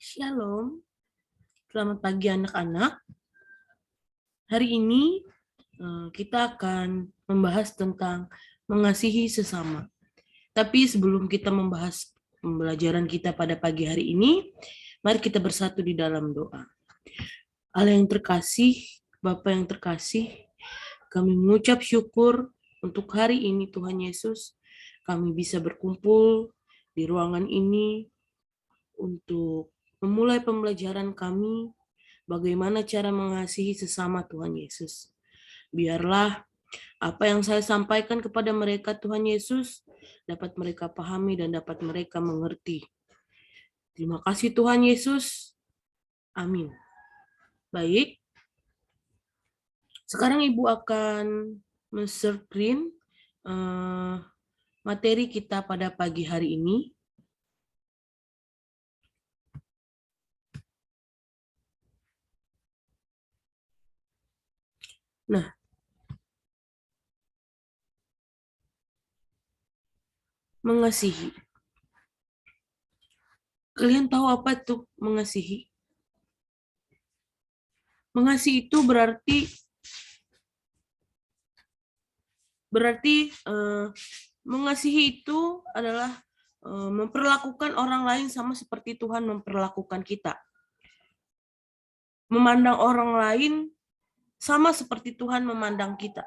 Shalom, selamat pagi anak-anak. Hari ini kita akan membahas tentang mengasihi sesama. Tapi sebelum kita membahas pembelajaran kita pada pagi hari ini, mari kita bersatu di dalam doa. Allah yang terkasih, Bapa yang terkasih, kami mengucap syukur untuk hari ini Tuhan Yesus. Kami bisa berkumpul di ruangan ini untuk memulai pembelajaran kami bagaimana cara mengasihi sesama Tuhan Yesus. Biarlah apa yang saya sampaikan kepada mereka Tuhan Yesus dapat mereka pahami dan dapat mereka mengerti. Terima kasih Tuhan Yesus. Amin. Baik. Sekarang Ibu akan men-screen materi kita pada pagi hari ini. Nah, mengasihi. Kalian tahu apa itu mengasihi? Mengasihi itu berarti mengasihi itu adalah memperlakukan orang lain sama seperti Tuhan memperlakukan kita. Memandang orang lain sama seperti Tuhan memandang kita.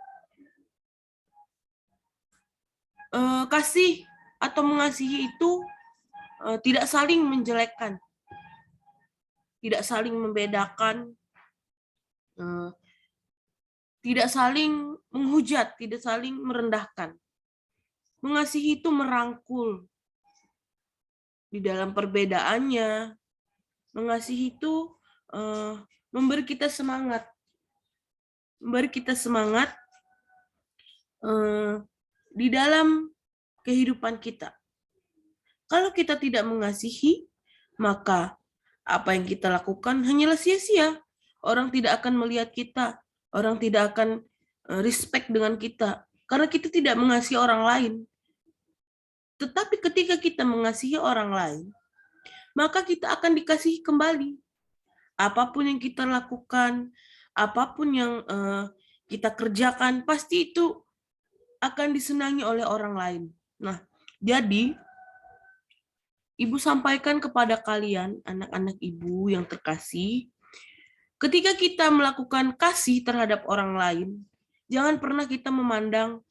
Kasih atau mengasihi itu tidak saling menjelekkan, tidak saling membedakan, tidak saling menghujat, tidak saling merendahkan. Mengasihi itu merangkul di dalam perbedaannya. Mengasihi itu memberi kita semangat, di dalam kehidupan kita. Kalau kita tidak mengasihi, maka apa yang kita lakukan hanyalah sia-sia. Orang tidak akan melihat kita, orang tidak akan respect dengan kita, karena kita tidak mengasihi orang lain. Tetapi ketika kita mengasihi orang lain, maka kita akan dikasihi kembali. Apapun yang kita lakukan, apapun yang kita kerjakan, pasti itu akan disenangi oleh orang lain. Nah, jadi Ibu sampaikan kepada kalian, anak-anak Ibu yang terkasih, ketika kita melakukan kasih terhadap orang lain, jangan pernah kita memandang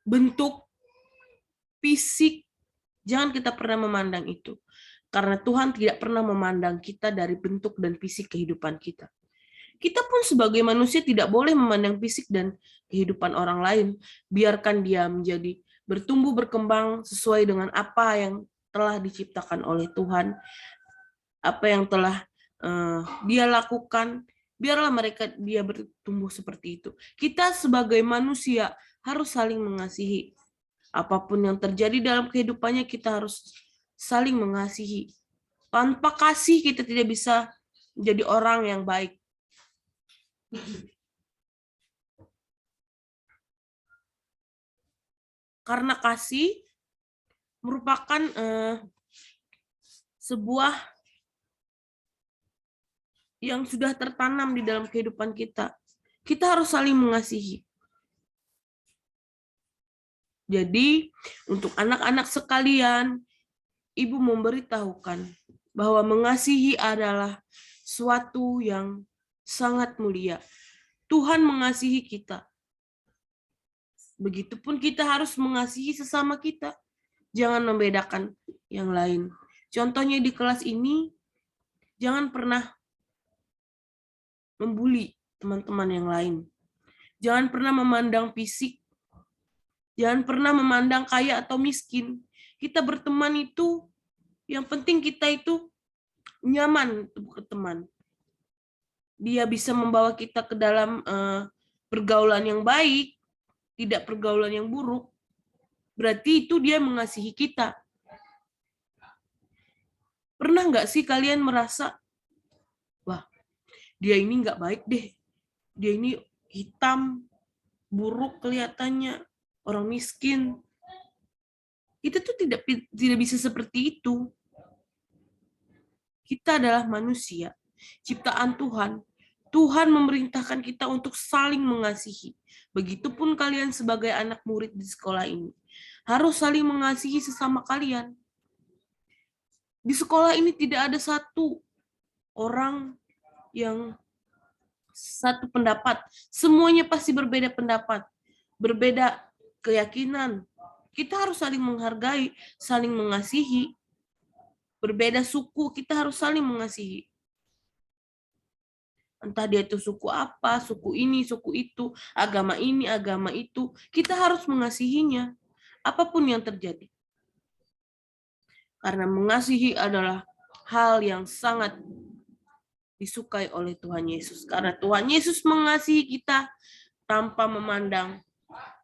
bentuk fisik, jangan kita pernah memandang itu. Karena Tuhan tidak pernah memandang kita dari bentuk dan fisik kehidupan kita. Kita pun sebagai manusia tidak boleh memandang fisik dan kehidupan orang lain. Biarkan dia menjadi bertumbuh berkembang sesuai dengan apa yang telah diciptakan oleh Tuhan, apa yang telah dia lakukan. Biarlah dia bertumbuh seperti itu. Kita sebagai manusia harus saling mengasihi. Apapun yang terjadi dalam kehidupannya kita harus saling mengasihi. Tanpa kasih kita tidak bisa menjadi orang yang baik. Karena kasih merupakan sebuah yang sudah tertanam di dalam kehidupan kita. Kita harus saling mengasihi. Jadi, untuk anak-anak sekalian, Ibu memberitahukan bahwa mengasihi adalah suatu yang sangat mulia. Tuhan mengasihi kita. Begitupun kita harus mengasihi sesama kita. Jangan membedakan yang lain. Contohnya di kelas ini, jangan pernah membuli teman-teman yang lain. Jangan pernah memandang fisik. Jangan pernah memandang kaya atau miskin. Kita berteman itu, yang penting kita itu nyaman berteman. Dia bisa membawa kita ke dalam pergaulan yang baik, tidak pergaulan yang buruk. Berarti itu dia mengasihi kita. Pernah nggak sih kalian merasa, wah, dia ini nggak baik deh. Dia ini hitam, buruk kelihatannya, orang miskin. Kita tuh tidak bisa seperti itu. Kita adalah manusia, ciptaan Tuhan. Tuhan memerintahkan kita untuk saling mengasihi. Begitupun kalian sebagai anak murid di sekolah ini. Harus saling mengasihi sesama kalian. Di sekolah ini tidak ada satu orang yang satu pendapat. Semuanya pasti berbeda pendapat, berbeda keyakinan. Kita harus saling menghargai, saling mengasihi. Berbeda suku, kita harus saling mengasihi. Entah dia itu suku apa, suku ini, suku itu, agama ini, agama itu. Kita harus mengasihinya, apapun yang terjadi. Karena mengasihi adalah hal yang sangat disukai oleh Tuhan Yesus. Karena Tuhan Yesus mengasihi kita tanpa memandang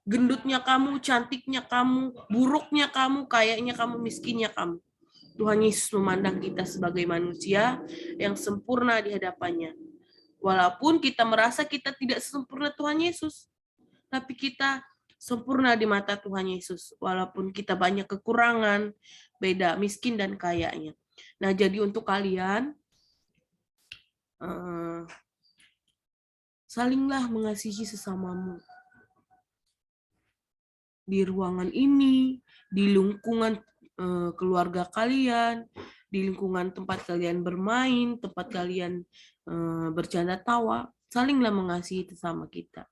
gendutnya kamu, cantiknya kamu, buruknya kamu, kayaknya kamu, miskinnya kamu. Tuhan Yesus memandang kita sebagai manusia yang sempurna di hadapannya. Walaupun kita merasa kita tidak sempurna Tuhan Yesus, tapi kita sempurna di mata Tuhan Yesus. Walaupun kita banyak kekurangan, beda miskin dan kayanya. Nah, jadi untuk kalian, salinglah mengasihi sesamamu. Di ruangan ini, di lingkungan keluarga kalian, di lingkungan tempat kalian bermain, tempat kalian bercanda tawa, salinglah mengasihi sesama kita.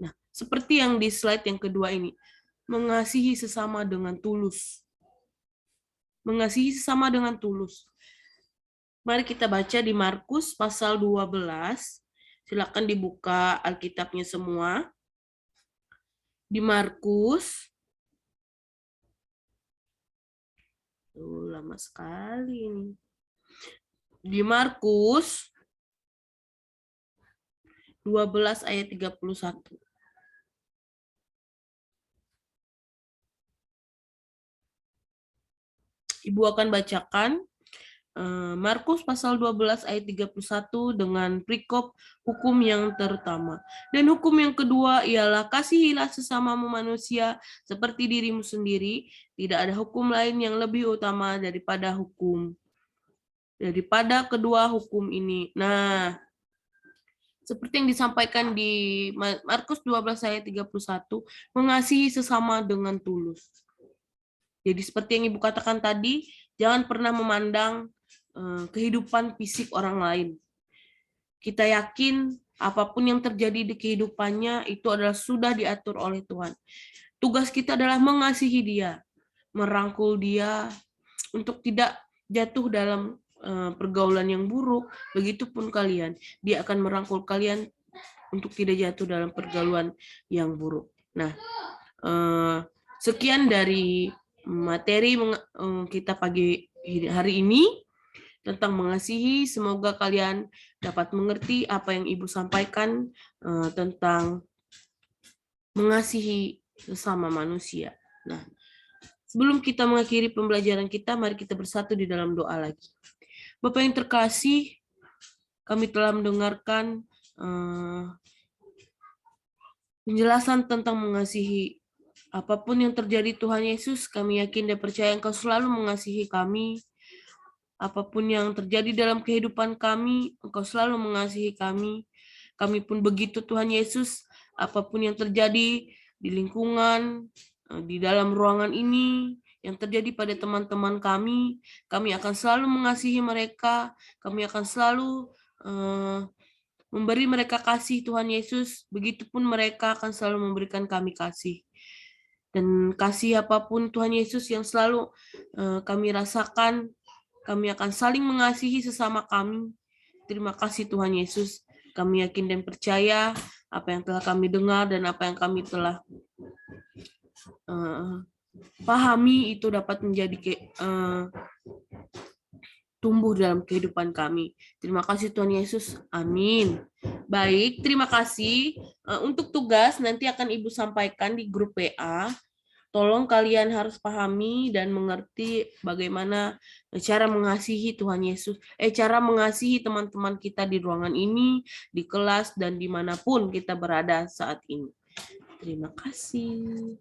Nah, seperti yang di slide yang kedua ini, mengasihi sesama dengan tulus. Mengasihi sesama dengan tulus. Mari kita baca di Markus pasal 12. Silakan dibuka Alkitabnya semua. Di Markus, lama sekali ini. Di Markus 12 ayat 31. Ibu akan bacakan Markus pasal 12 ayat 31 dengan perikop hukum yang terutama. Dan hukum yang kedua ialah kasihilah sesamamu manusia seperti dirimu sendiri. Tidak ada hukum lain yang lebih utama daripada kedua hukum ini. Nah, seperti yang disampaikan di Markus 12 ayat 31, mengasihi sesama dengan tulus. Jadi seperti yang Ibu katakan tadi, jangan pernah memandang kehidupan fisik orang lain. Kita yakin apapun yang terjadi di kehidupannya itu adalah sudah diatur oleh Tuhan. Tugas kita adalah mengasihi dia, merangkul dia untuk tidak jatuh dalam pergaulan yang buruk. Begitupun kalian, dia akan merangkul kalian untuk tidak jatuh dalam pergaulan yang buruk. Nah, sekian dari materi kita pagi hari ini tentang mengasihi. Semoga kalian dapat mengerti apa yang Ibu sampaikan tentang mengasihi sesama manusia. Nah, sebelum kita mengakhiri pembelajaran kita, mari kita bersatu di dalam doa lagi. Bapak yang terkasih, kami telah mendengarkan penjelasan tentang mengasihi. Apapun yang terjadi Tuhan Yesus, kami yakin dan percaya Engkau selalu mengasihi kami. Apapun yang terjadi dalam kehidupan kami, Engkau selalu mengasihi kami. Kami pun begitu Tuhan Yesus, apapun yang terjadi di lingkungan, di dalam ruangan ini, yang terjadi pada teman-teman kami akan selalu mengasihi mereka, kami akan selalu memberi mereka kasih Tuhan Yesus, begitupun mereka akan selalu memberikan kami kasih. Dan kasih apapun Tuhan Yesus yang selalu kami rasakan, kami akan saling mengasihi sesama kami. Terima kasih Tuhan Yesus. Kami yakin dan percaya apa yang telah kami dengar dan apa yang kami telah pahami itu dapat menjadi tumbuh dalam kehidupan kami. Terima kasih Tuhan Yesus. Amin. Baik, terima kasih. Untuk tugas nanti akan Ibu sampaikan di grup WA. Tolong kalian harus pahami dan mengerti bagaimana cara mengasihi Tuhan Yesus, cara mengasihi teman-teman kita di ruangan ini, di kelas, dan dimanapun kita berada saat ini. Terima kasih.